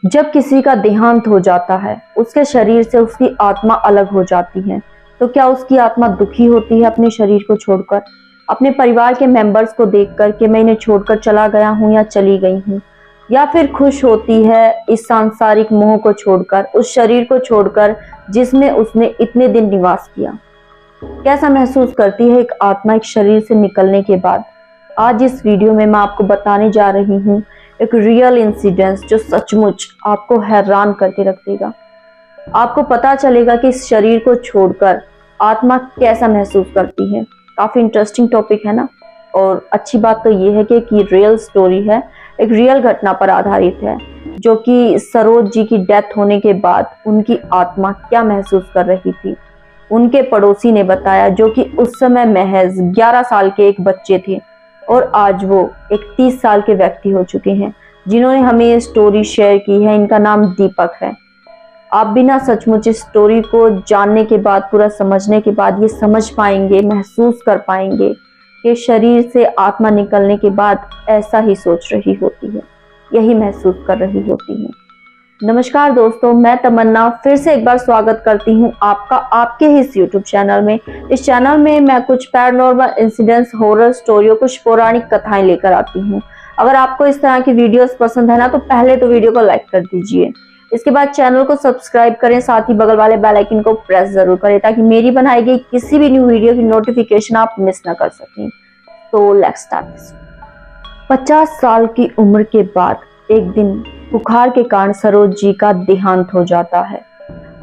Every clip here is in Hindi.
जब किसी का देहांत हो जाता है, उसके शरीर से उसकी आत्मा अलग हो जाती है। तो क्या उसकी आत्मा दुखी होती है अपने शरीर को छोड़कर, अपने परिवार के मेंबर्स को देखकर कि मैं इन्हें छोड़कर चला गया हूँ या चली गई हूँ, या फिर खुश होती है इस सांसारिक मोह को छोड़कर, उस शरीर को छोड़कर जिसमें उसने इतने दिन निवास किया। कैसा महसूस करती है एक आत्मा एक शरीर से निकलने के बाद? आज इस वीडियो में मैं आपको बताने जा रही हूँ एक रियल इंसिडेंस जो सचमुच आपको हैरान करके रख देगा। आपको पता चलेगा कि इस शरीर को छोड़कर आत्मा कैसा महसूस करती है। काफी इंटरेस्टिंग टॉपिक है ना। और अच्छी बात तो ये है कि रियल स्टोरी है, एक रियल घटना पर आधारित है, जो कि सरोज जी की डेथ होने के बाद उनकी आत्मा क्या महसूस कर रही थी। उनके पड़ोसी ने बताया, जो कि उस समय महज 11 साल के एक बच्चे थे और आज वो एक 30 साल के व्यक्ति हो चुके हैं, जिन्होंने हमें ये स्टोरी शेयर की है। इनका नाम दीपक है। आप भी ना सचमुच इस स्टोरी को जानने के बाद, पूरा समझने के बाद ये समझ पाएंगे, महसूस कर पाएंगे कि शरीर से आत्मा निकलने के बाद ऐसा ही सोच रही होती है, यही महसूस कर रही होती है। नमस्कार दोस्तों, मैं तमन्ना फिर से एक बार स्वागत करती हूँ आपका आपके ही इस YouTube चैनल में। इस चैनल में मैं कुछ पैरानॉर्मल इंसिडेंट्स, हॉरर स्टोरियों, कुछ पौराणिक कथाएं लेकर आती हूँ। अगर आपको इस तरह की वीडियोस पसंद है ना, तो पहले तो वीडियो को लाइक कर दीजिए। इसके बाद चैनल को सब्सक्राइब करें, साथ ही बगल वाले बेल आइकन को प्रेस जरूर करें, ताकि मेरी बनाई गई किसी भी न्यू वीडियो की नोटिफिकेशन आप मिस ना कर सकें। तो लेट्स स्टार्ट दिस। 50 साल की उम्र के बाद एक दिन बुखार के कारण सरोज जी का देहांत हो जाता है।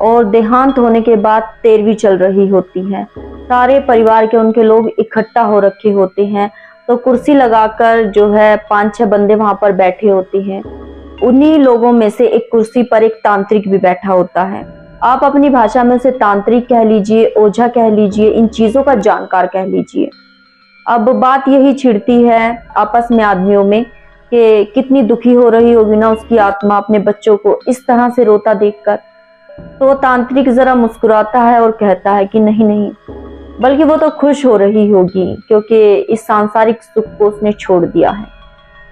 और देहांत होने के बाद 13वीं चल रही होती है। सारे परिवार के उनके लोग इकट्ठा हो रखे होते हैं। तो कुर्सी लगाकर जो है 5-6 बंदे वहां पर बैठे होते हैं। उन्हीं लोगों में से एक कुर्सी पर एक तांत्रिक भी बैठा होता है। आप अपनी भाषा में उसे तांत्रिक कह लीजिए, ओझा कह लीजिए, इन चीजों का जानकार कह लीजिए। अब बात यही छिड़ती है आपस में आदमियों में कि कितनी दुखी हो रही होगी ना उसकी आत्मा अपने बच्चों को इस तरह से रोता देखकर। तो तांत्रिक जरा मुस्कुराता है और कहता है कि नहीं नहीं, बल्कि वो तो खुश हो रही होगी, क्योंकि इस सांसारिक सुख को उसने छोड़ दिया है।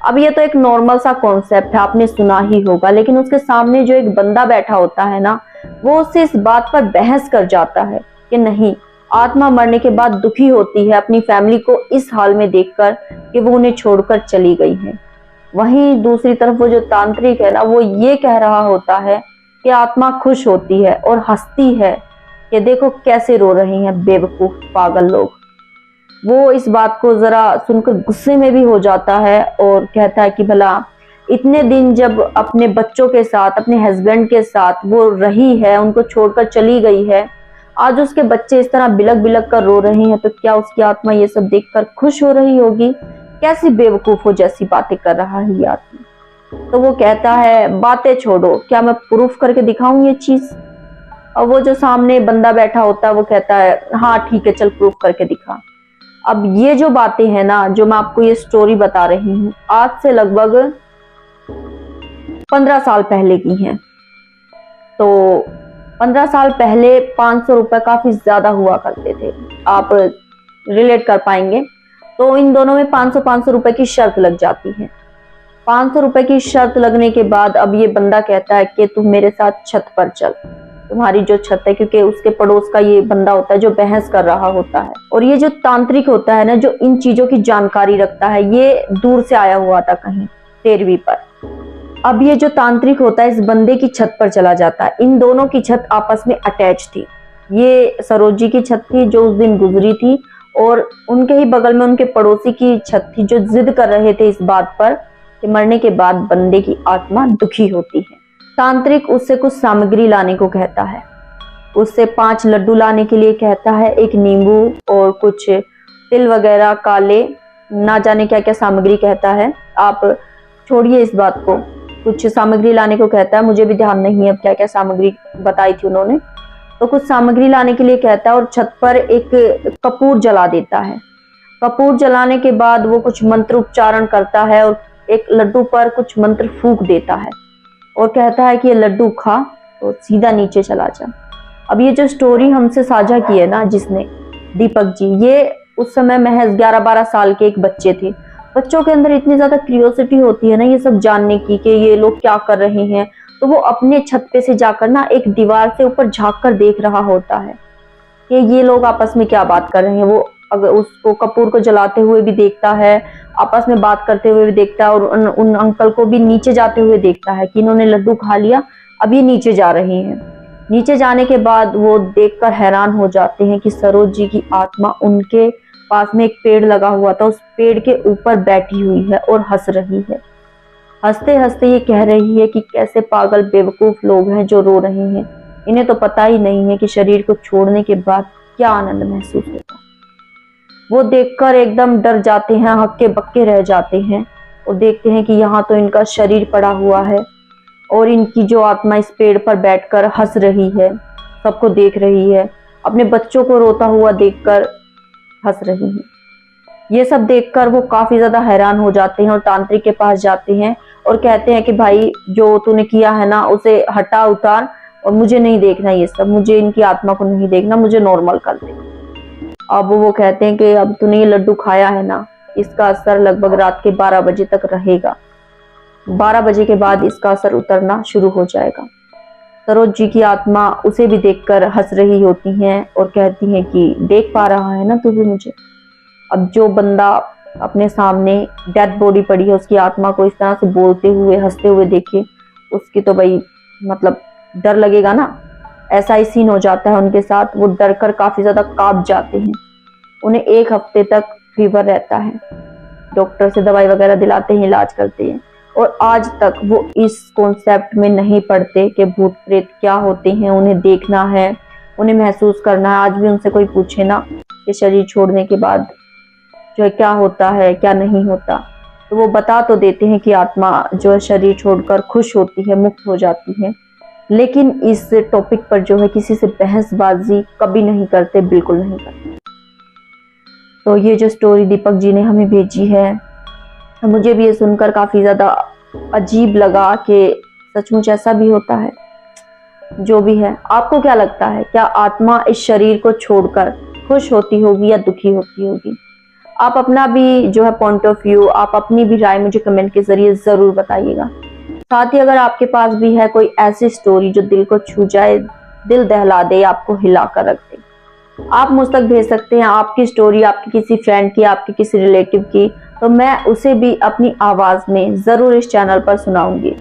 अब ये तो एक नॉर्मल सा कॉन्सेप्ट है, आपने सुना ही होगा, लेकिन उसके सामने जो एक बंदा बैठा होता है ना, वो उससे इस बात पर बहस कर जाता है कि नहीं, आत्मा मरने के बाद दुखी होती है अपनी फैमिली को इस हाल में देखकर कि वो उन्हें छोड़कर चली गई है। वहीं दूसरी तरफ वो जो तांत्रिक है ना, वो ये कह रहा होता है कि आत्मा खुश होती है और हंसती है कि देखो कैसे रो रहे हैं बेवकूफ पागल लोग। वो इस बात को जरा सुनकर गुस्से में भी हो जाता है और कहता है कि भला इतने दिन जब अपने बच्चों के साथ, अपने हस्बैंड के साथ वो रही है, उनको छोड़कर चली गई है, आज उसके बच्चे इस तरह बिलक बिलक कर रो रहे हैं, तो क्या उसकी आत्मा ये सब देखकर खुश हो रही होगी? कैसी बेवकूफों जैसी बातें कर रहा है ये आदमी। तो वो कहता है, बातें छोड़ो, क्या मैं प्रूफ करके दिखाऊं ये चीज? और वो जो सामने बंदा बैठा होता है वो कहता है, हाँ ठीक है, चल प्रूफ करके दिखा। अब ये जो बातें हैं ना, जो मैं आपको ये स्टोरी बता रही हूँ, आज से लगभग 15 साल पहले की हैं। तो 15 साल पहले 500 रुपए काफी ज्यादा हुआ करते थे, आप रिलेट कर पाएंगे। तो इन दोनों में 500 रुपए की शर्त लग जाती है। 500 रुपए की शर्त लगने के बाद अब ये बंदा कहता है कि तू मेरे साथ छत पर चल, तुम्हारी जो छत है, क्योंकि उसके पड़ोस का ये बंदा होता है जो बहस कर रहा होता है। और ये जो तांत्रिक होता है ना, जो इन चीजों की जानकारी रखता है, ये दूर से आया हुआ था कहीं 13वीं पर। अब ये जो तांत्रिक होता है इस बंदे की छत पर चला जाता है। इन दोनों की छत आपस में अटैच थी। ये सरोज जी की छत थी जो उस दिन गुजरी थी, और उनके ही बगल में उनके पड़ोसी की छत थी, जो जिद कर रहे थे इस बात पर कि मरने के बाद बंदे की आत्मा दुखी होती है। तांत्रिक उससे कुछ सामग्री लाने को कहता है, उससे 5 लड्डू लाने के लिए कहता है, एक नींबू और कुछ तिल वगैरह, काले, ना जाने क्या क्या सामग्री कहता है। आप छोड़िए इस बात को, कुछ सामग्री लाने को कहता है, मुझे भी ध्यान नहीं है अब क्या क्या सामग्री बताई थी उन्होंने। तो कुछ सामग्री लाने के लिए कहता है और छत पर एक कपूर जला देता है। कपूर जलाने के बाद वो कुछ मंत्र उच्चारण करता है और एक लड्डू पर कुछ मंत्र फूंक देता है और कहता है कि ये लड्डू खा तो सीधा नीचे चला जा। अब ये जो स्टोरी हमसे साझा की है ना जिसने, दीपक जी, ये उस समय महज 11-12 साल के एक बच्चे थे। बच्चों के अंदर इतनी ज्यादा क्यूरियोसिटी होती है ना ये सब जानने की कि ये लोग क्या कर रहे हैं, तो वो अपने छत पे से जाकर ना एक दीवार से ऊपर झांक कर देख रहा होता है कि ये लोग आपस में क्या बात कर रहे हैं। वो अगर उसको कपूर को जलाते हुए भी देखता है, आपस में बात करते हुए भी देखता है, और उन अंकल को भी नीचे जाते हुए देखता है कि इन्होंने लड्डू खा लिया, अब ये नीचे जा रहे हैं। नीचे जाने के बाद वो देखकर हैरान हो जाते हैं कि सरोज जी की आत्मा उनके पास में एक पेड़ लगा हुआ था, उस पेड़ के ऊपर बैठी हुई है और हंस रही है। हंसते हंसते ये कह रही है कि कैसे पागल बेवकूफ लोग हैं जो रो रहे हैं, इन्हें तो पता ही नहीं है कि शरीर को छोड़ने के बाद क्या आनंद महसूस होता। वो देखकर एकदम डर जाते हैं, हक्के बक्के रह जाते हैं और देखते हैं कि यहाँ तो इनका शरीर पड़ा हुआ है और इनकी जो आत्मा इस पेड़ पर बैठकर हंस रही है, सबको देख रही है, अपने बच्चों को रोता हुआ देखकर हंस रही है। ये सब देखकर वो काफी ज्यादा हैरान हो जाते हैं और तांत्रिक के पास जाते हैं और कहते हैं कि भाई जो तूने किया है ना उसे हटा उतार, और मुझे नहीं देखना ये सब, मुझे इनकी आत्मा को नहीं देखना, मुझे नॉर्मल कर दे। अब वो कहते हैं कि अब तूने ये लड्डू खाया है ना, इसका असर लगभग रात के 12 बजे तक रहेगा, 12 बजे के बाद इसका असर उतरना शुरू हो जाएगा। सरोज जी की आत्मा उसे भी देखकर हंस रही होती हैं और कहती हैं कि देख पा रहा है ना तू भी मुझे। अब जो बंदा अपने सामने डेड बॉडी पड़ी है उसकी आत्मा को इस तरह से बोलते हुए हंसते हुए देखे, उसकी तो भाई मतलब डर लगेगा ना। ऐसा ही सीन हो जाता है उनके साथ। वो डर कर काफी ज्यादा कांप जाते हैं। उन्हें 1 हफ्ते तक फीवर रहता है, डॉक्टर से दवाई वगैरह दिलाते हैं, इलाज करते हैं, और आज तक वो इस कॉन्सेप्ट में नहीं पड़ते कि भूत प्रेत क्या होते हैं, उन्हें देखना है, उन्हें महसूस करना है। आज भी उनसे कोई पूछे ना कि शरीर छोड़ने के बाद जो है क्या होता है क्या नहीं होता, तो वो बता तो देते हैं कि आत्मा जो है शरीर छोड़कर खुश होती है, मुक्त हो जाती है, लेकिन इस टॉपिक पर जो है किसी से बहसबाजी कभी नहीं करते, बिल्कुल नहीं करते। तो ये जो स्टोरी दीपक जी ने हमें भेजी है, मुझे भी ये सुनकर काफी ज्यादा अजीब लगा कि सचमुच ऐसा भी होता है। जो भी है, आपको क्या लगता है, क्या आत्मा इस शरीर को छोड़कर खुश होती होगी या दुखी होती होगी? आप अपना भी जो है पॉइंट ऑफ व्यू, आप अपनी भी राय मुझे कमेंट के जरिए जरूर बताइएगा। साथ ही अगर आपके पास भी है कोई ऐसी स्टोरी जो दिल को छू जाए, दिल दहला दे, आपको हिला कर रख दे, आप मुझ तक भेज सकते हैं। आपकी स्टोरी आपकी किसी फ्रेंड की, आपकी किसी रिलेटिव की, तो मैं उसे भी अपनी आवाज में जरूर इस चैनल पर सुनाऊंगी।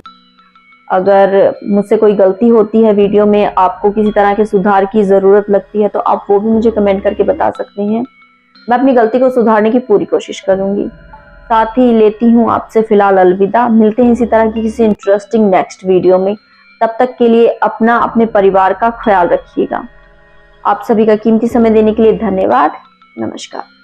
अगर मुझसे कोई गलती होती है वीडियो में, आपको किसी तरह के सुधार की जरूरत लगती है, तो आप वो भी मुझे कमेंट करके बता सकते हैं। मैं अपनी गलती को सुधारने की पूरी कोशिश करूंगी। साथ ही लेती हूँ आपसे फिलहाल अलविदा। मिलते हैं इसी तरह की किसी इंटरेस्टिंग नेक्स्ट वीडियो में। तब तक के लिए अपना अपने परिवार का ख्याल रखिएगा। आप सभी का कीमती समय देने के लिए धन्यवाद। नमस्कार।